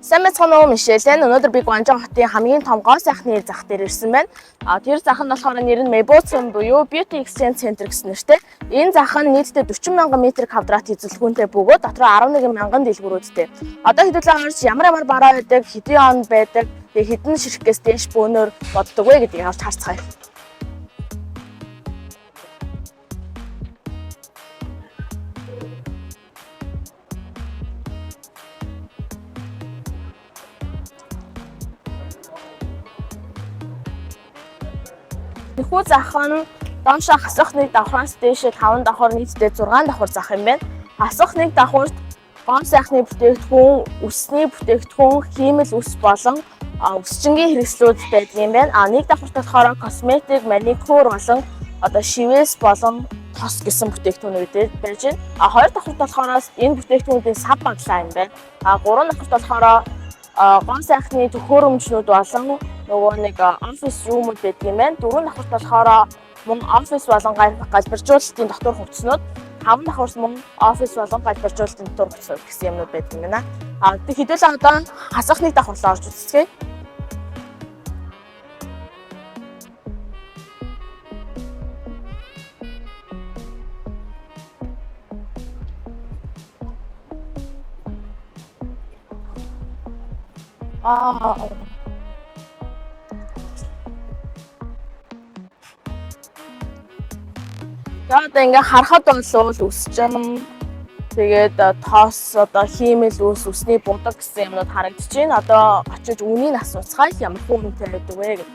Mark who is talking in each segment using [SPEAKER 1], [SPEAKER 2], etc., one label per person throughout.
[SPEAKER 1] Сайн мэцхан уу Мишелэн. Өнөөдөр би Гуанчжоу хотын хамгийн том гоо сайхны зах дээр ирсэн байна. Тэр зах нь болохоор нэр нь Meibochen буюу Beauty Exchange Center гэсэн нэртэй. Энэ зах нь нийтдээ 40 мянган метр квадрат эзэлхүүнтэй бөгөөд дотроо 11 мянган дэлгүүрүүдтэй. Одоо хэдүүлээ харж ямар бараа байдаг, хэдийн он байдаг, хэдэн ширхгээс дээш бөөнөр боддог вэ гэдгийг авч харцгаая. Нөхөө зах нь доошоо хасах нэг давхраас дээшээ 5 давхар нийтдээ 6 давхар зах юм байна. Хасах нэг давхарт гоо сайхны бүтээгдэхүүн, үсний бүтээгдэхүүн, хиймэл үс болон үсчингийн хэрэгслүүд байдаг юм байна. Нэг давхарт болохоор косметик, маникюр болон шивээс болон тос гэсэн бүтээгдэхүүнүүд байж байна. Хоёр давхарт болохоор энэ бүтээгдэхүүнүүдийн сав баглаа юм байна. Гурван давхарт болохоор гоо сайхны төхөөрөмжнүүд болон нөгөө нэг офис румууд байдаг юм байна. Дөрөв давхарт болохоор мөн офис болон галбиржуулалтын дотор хувцснууд, 5 давхарт мөн офис болон галбиржуулалтын дотор хувцснууд гэсэн юмнууд байдаг юм байна. Хэдүүлээ одоо хасах нэг давхарлаа орж үзье. Одоо ингээ харахад бол үсчин тэгээд тоос хиймэл үс, үсний будаг гэсэн юмнууд харагдаж байна. Одоо очиж үнийг асууцгаая ямар хүнтэй байдаг вэ гэдэг.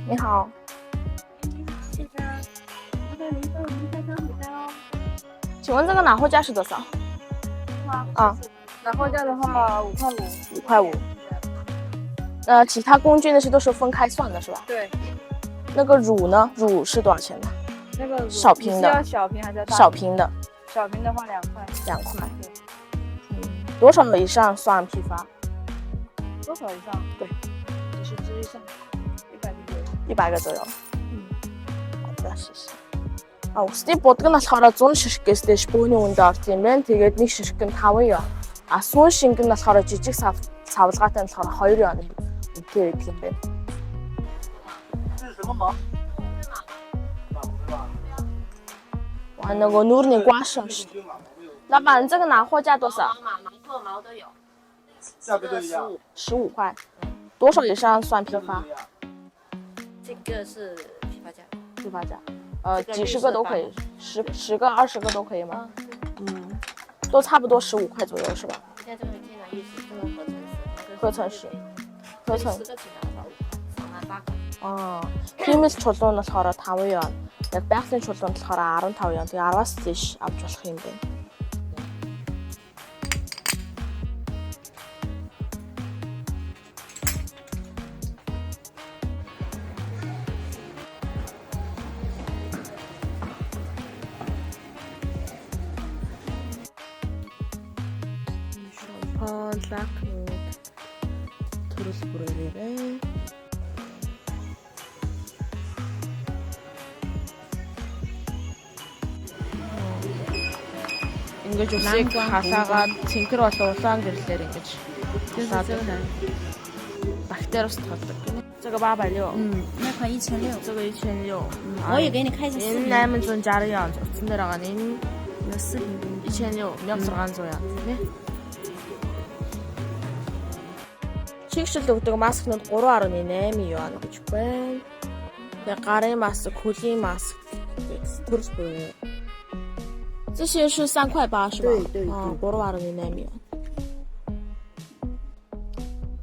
[SPEAKER 1] 你好。请问这个拿货价是多少？
[SPEAKER 2] 拿货价的话5.5块5。
[SPEAKER 1] 其他工具那些都是分开算的是吧？
[SPEAKER 2] 对。
[SPEAKER 1] 那个乳呢？乳是多少钱的？
[SPEAKER 2] 那个
[SPEAKER 1] 小瓶的。
[SPEAKER 2] 要小瓶还是大？
[SPEAKER 1] 小瓶的。
[SPEAKER 2] 小瓶的话2块。
[SPEAKER 1] 2块。多少以上算批发？
[SPEAKER 2] 多少以上？
[SPEAKER 1] 对。
[SPEAKER 2] 10支以上
[SPEAKER 1] 100个左右。好的，谢谢。Үсний будаг нь болохоор 100 ширхгээс дээш бөөний үнд орж юм байна. Тэгээд нэг ширхэг нь 5 ён. Сүүн шинг нь болохоор жижиг савлгаатай нь болохоор 2 ён үнэтэй байдаг юм байна.
[SPEAKER 3] 这是什么毛？
[SPEAKER 1] 那个努力刮痧是。老板，这个拿货价多少？
[SPEAKER 4] 毛破毛都有。
[SPEAKER 3] 价格都一样。
[SPEAKER 1] 15块。多少以上算批发？
[SPEAKER 4] 这个是批发价。
[SPEAKER 1] 批发价。几十个都可以，10个、20个都可以吗？都差不多15块左右是吧？
[SPEAKER 4] 现在这个天然意思，这个
[SPEAKER 1] 合成式，合成。
[SPEAKER 4] 10个起拿到8块。
[SPEAKER 1] Хиймэл чулуун нь болохоор 5 ён. Яг байгалийн чулуун болохоор 15 ён. Тэгээ 10-аас дээш авч болох юм байна. Лакнууд төрөл бүрээрээ ингэж үсийг хасаагаад цэнхэр болон улаан гэрлэлээр ингэж бактери устгадаг. 这个860。
[SPEAKER 5] 那款1600。
[SPEAKER 1] 这个1600。
[SPEAKER 5] 我也给你看一下视频。
[SPEAKER 1] 8좀 자르야. 어떤 데랑 아닌
[SPEAKER 5] 1600.
[SPEAKER 1] 1600 1600 네. Чигшил өгдөг маскнууд 3.8 юан гэж байна. Тэгээ гарын маск, хөлийн маск төрөл бүрээ. 这些是3块8是吧？
[SPEAKER 5] 对。
[SPEAKER 1] 3.8 юан.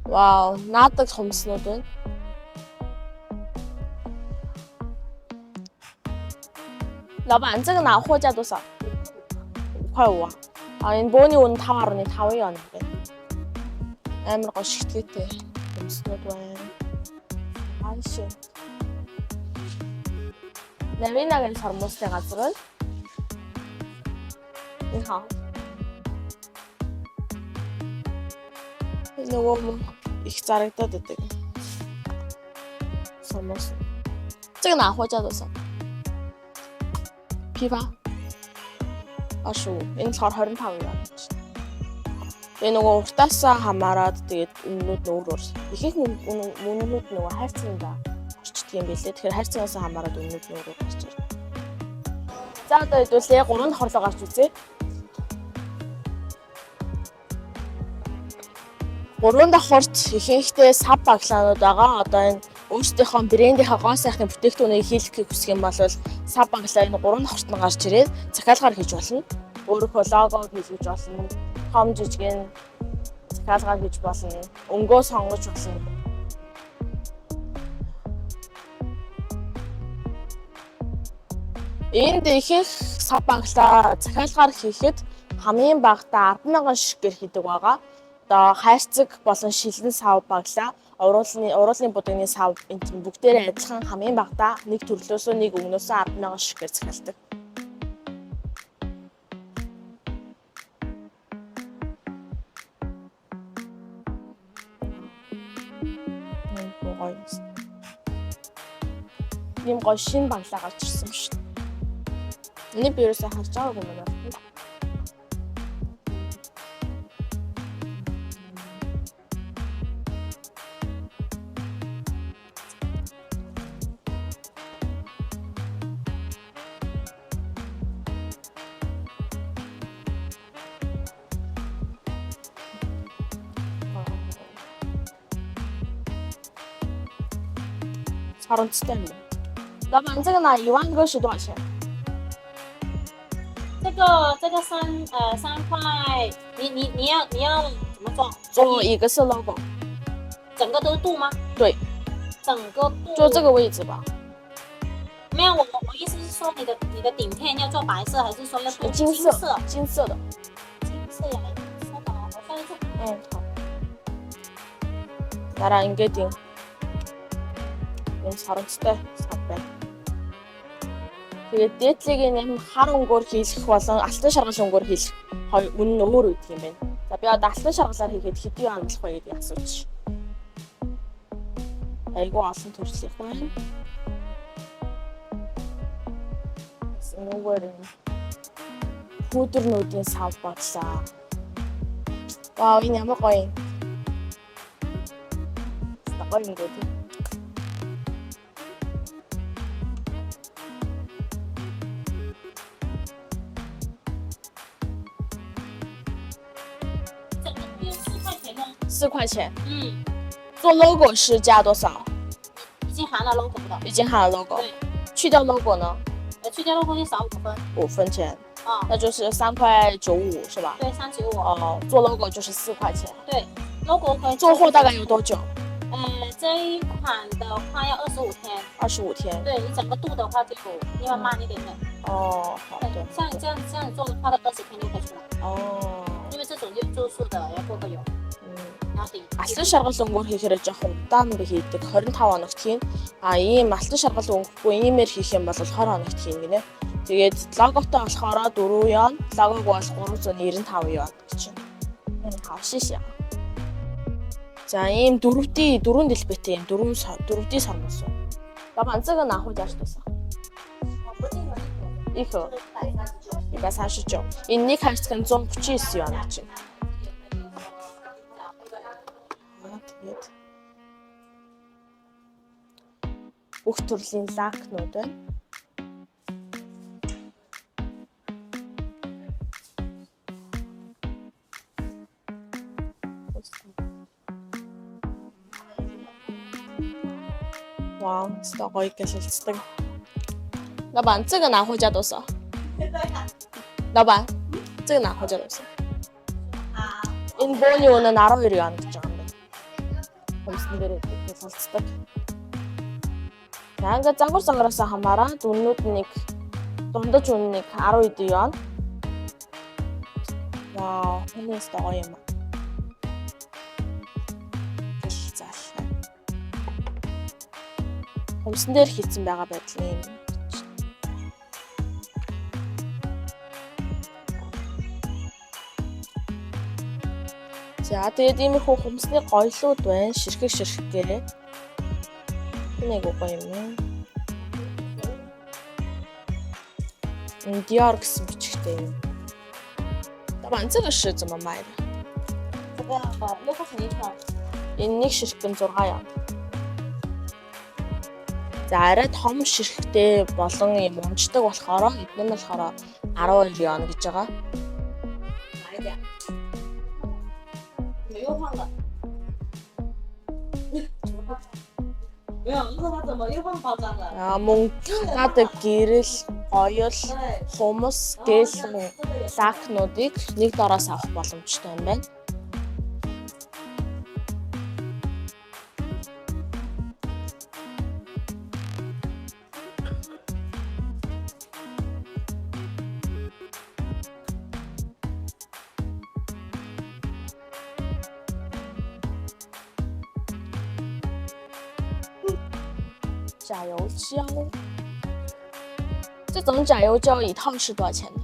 [SPEAKER 1] Вау, наадаг хумснууд байна.老板，这个拿货价多少？5块5啊。энэ бөөний үн 5.5 юан байна. амар гоё шигтгэтэй юмснууд байна. Аашаа. Навинагийн сармустай газар байна. 你好。нөгөө их зарагдаад байдаг. Сомос. 这个拿货价多少？批发25. Энэ болохоор 25 юм. Тэгээ нөгөө уртаас хамаарад тэгээд үнэнүүд өөр. Ихэнх үнэнүүд нөгөө хайрцагтаа орчдөг юм билээ. Тэгэхээр хайрцагаас хамаарад үнэнүүд нь өөр гарч ирнэ. За одоо хэдүүлээ 3 давхарлоо гарч үзье. 3 давхарт ихэнхдээ сав баглаанууд байгаа. Одоо энэ өөрсдийнхөө брендийнхаа гоо сайхны бүтээгдэхүүнийг хийлгэх хүсэх юм бол сав баглаа энэ 3 давхарт нь гарч ирээд захиалгаар хийж болно. Өөрөөхөө лого хийж болно. Том жижигэн захиалгаар хийж болно. Өнгөө сонгож болно. Энд ихэнх сав баглаа захиалгаар хийхэд хамгийн багадаа 10,000 ширхгээр хийдэг байгаа. Одоо хайрцаг болон шилэн сав баглаа, уруулны будагны сав энэ бүгдээрээ адилхан хамгийн багадаа нэг төрлөөсөө нэг өгнөөсөө 10,000 ширхгээр захиалдаг. Ийм гоё шинэ баглаа гарч ирсэн шүү дээ. Энийг би ерөөсөө харж байгаагүй юм байна.40元。老板，这个呢1万个是多少钱？
[SPEAKER 2] 这个3块，你要怎么做？
[SPEAKER 1] 做一个是 logo，
[SPEAKER 2] 整个都镀吗？
[SPEAKER 1] 对，
[SPEAKER 2] 整个镀。
[SPEAKER 1] 就这个位置吧。
[SPEAKER 2] 没有，我意思是说你的顶片要做白色，还是说要镀
[SPEAKER 1] 金色？金色的。
[SPEAKER 2] 金色呀，稍等，我翻一下。
[SPEAKER 1] 好。나랑 인게딩. Энэ саранцтай сав байна. Тэгээд дээдлийг нэм хар өнгөөр хийлгэх болон алтан шаргал өнгөөр хийлгэх үнэн нь өөр үйдэг юм байна. За би одоо алтан шаргалаар хийхэд хэдий хандлах вэ гэдгийг асууж. Айгуу олон төрөлх байна. Нөгөө пудернуудын сав боллоо. Вау, энэ ямар гоё юм. Гоё юм гэдэг.4块钱。做 logo 是加多少？
[SPEAKER 2] 已经含了 logo 的。
[SPEAKER 1] 已经含了 logo。
[SPEAKER 2] 对。
[SPEAKER 1] 去掉 logo 呢？
[SPEAKER 2] 去掉 logo 就少5分。
[SPEAKER 1] 5分钱。那就是3块95是吧？
[SPEAKER 2] 对，395。
[SPEAKER 1] 做 logo就是4块钱。
[SPEAKER 2] 对 ，logo 可以。
[SPEAKER 1] 做货大概有多久？
[SPEAKER 2] 这一款的话要25天。
[SPEAKER 1] 25天。
[SPEAKER 2] 对，你整个镀的话就要慢一点点。
[SPEAKER 1] 好的。
[SPEAKER 2] 像这样做的话，到20天就可以出来。因为这种就注塑的要过个油。
[SPEAKER 1] алтан шаргал өнгөөр хийхээр жоохон удаан хийдэг 25 хоногт хийн. Ийм алтан шаргал өнгөхгүй иймэр хийх юм бол 20 хоногт хийн гинэ. Тэгээд логотой болохоор 4 yon, логог бол 395 yon гэж байна. Хавшиш. За ийм 4D 4 дэлбэтэй юм 4D сармус. 老板，这个拿回家是多少？一盒139. Энэ нэг хайрцаг 139 yon гэж байна. Бүх төрлийн лакнууд байна. Вау, это гоё гэлэлцдэг. 老板，这个拿回家多少？老板，这个拿回家多少？Энэ бооны үнэ нь 12 yon гэж байгаа юм байна. Хомсон дээр гэлэлцдэг. За ингээд загвар загвараас хамаараад үннүүд нэг дундаж үнэ нэг 12 yon. Вау, энэ гоё юм. Хомсон дээр хийцэн байгаа байдал юм. За тэгээд иймэрхүү хүмсний гоёлууд байна. Ширхэг. Энэ айгуу гоё юм уу? Dior гэсэн бичгтэй юм. Таван зэрэг шүү зам маяг.
[SPEAKER 2] 这个6块钱一条，
[SPEAKER 1] Энэ нэг ширхгэн 6 яа. За арай том ширхэгтэй болон юм унждаг болохоор эдгээр нь болохоор 12 яон гэж байгаа.
[SPEAKER 2] 哪一点？没有换的。没有，你说他怎么又换包装了？
[SPEAKER 1] Мөн надад гэрэл, гоёл, хумс, гэлэн лакнуудыг нэг дороос авах боломжтой юм байна. 加油胶，这种加油胶一套是多少钱呢？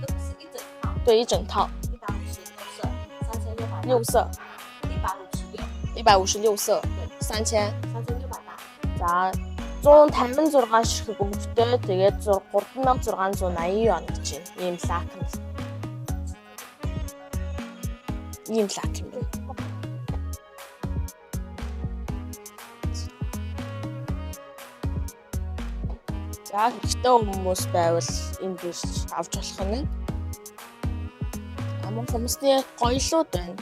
[SPEAKER 2] 这个是一整套，
[SPEAKER 1] 对，一整套
[SPEAKER 2] 156色，
[SPEAKER 1] 6色， 156色， 3000.
[SPEAKER 2] 3600 baht。
[SPEAKER 1] За 156 ширхэг өнгөтэй тэгээд 3680 вон гэж байна. Ийм лакн. Ийм лакн байна. За хэрэгтэй хүмүүс байвал энд ирж авч болох нь. Амун хүмүүсний гоёлууд байна.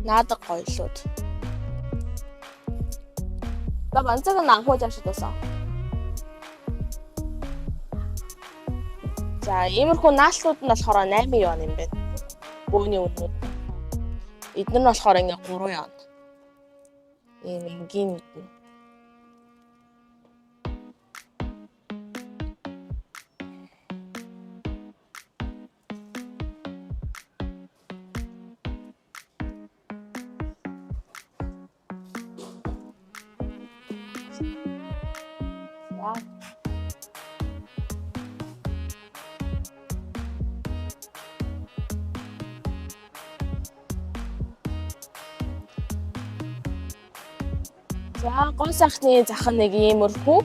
[SPEAKER 1] Наадаг гоёлууд. 老板，这个拿货价是多少？ За иймэрхүү нааллууд нь болохоор 8 вон юм байна. Бөөний үнүүд. Эдгээр нь болохоор ингээ 3 вон. Ийм энгийн үднэ. За За гоо сайхны зах нь нэг иймэрхүү.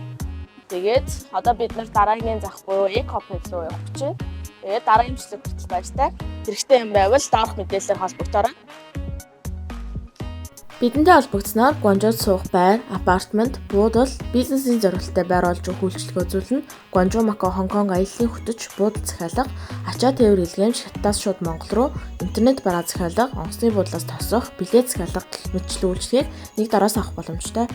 [SPEAKER 1] Тэгээд одоо бид нар дараагийн зах буюу Eco-Pet руу явах гэж байна. Тэгээд дараагийн бичлэг хүртэл баяртай. Хэрэгтэй юм байвал доорх мэдээлэлээр холбогдорой.
[SPEAKER 6] Бидэнтэй холбогдсоноор Гуанчжууд суух байр, апартмент, буудал, бизнесийн зорилттой байр олж өгөх үйлчлэг үзүүлнэ. Гуанчжуу, Макао, Хонконг аяллаа хөтөч, буудал захиалга, ачаа тээвэр илгээмж, Хятадаас шууд Монгол руу интернет бараа захиалга, онгоцны буудлаас тосох, билет захиалга гэх мэтчлийн үйлчлэгийг нэг дараас авах боломжтой.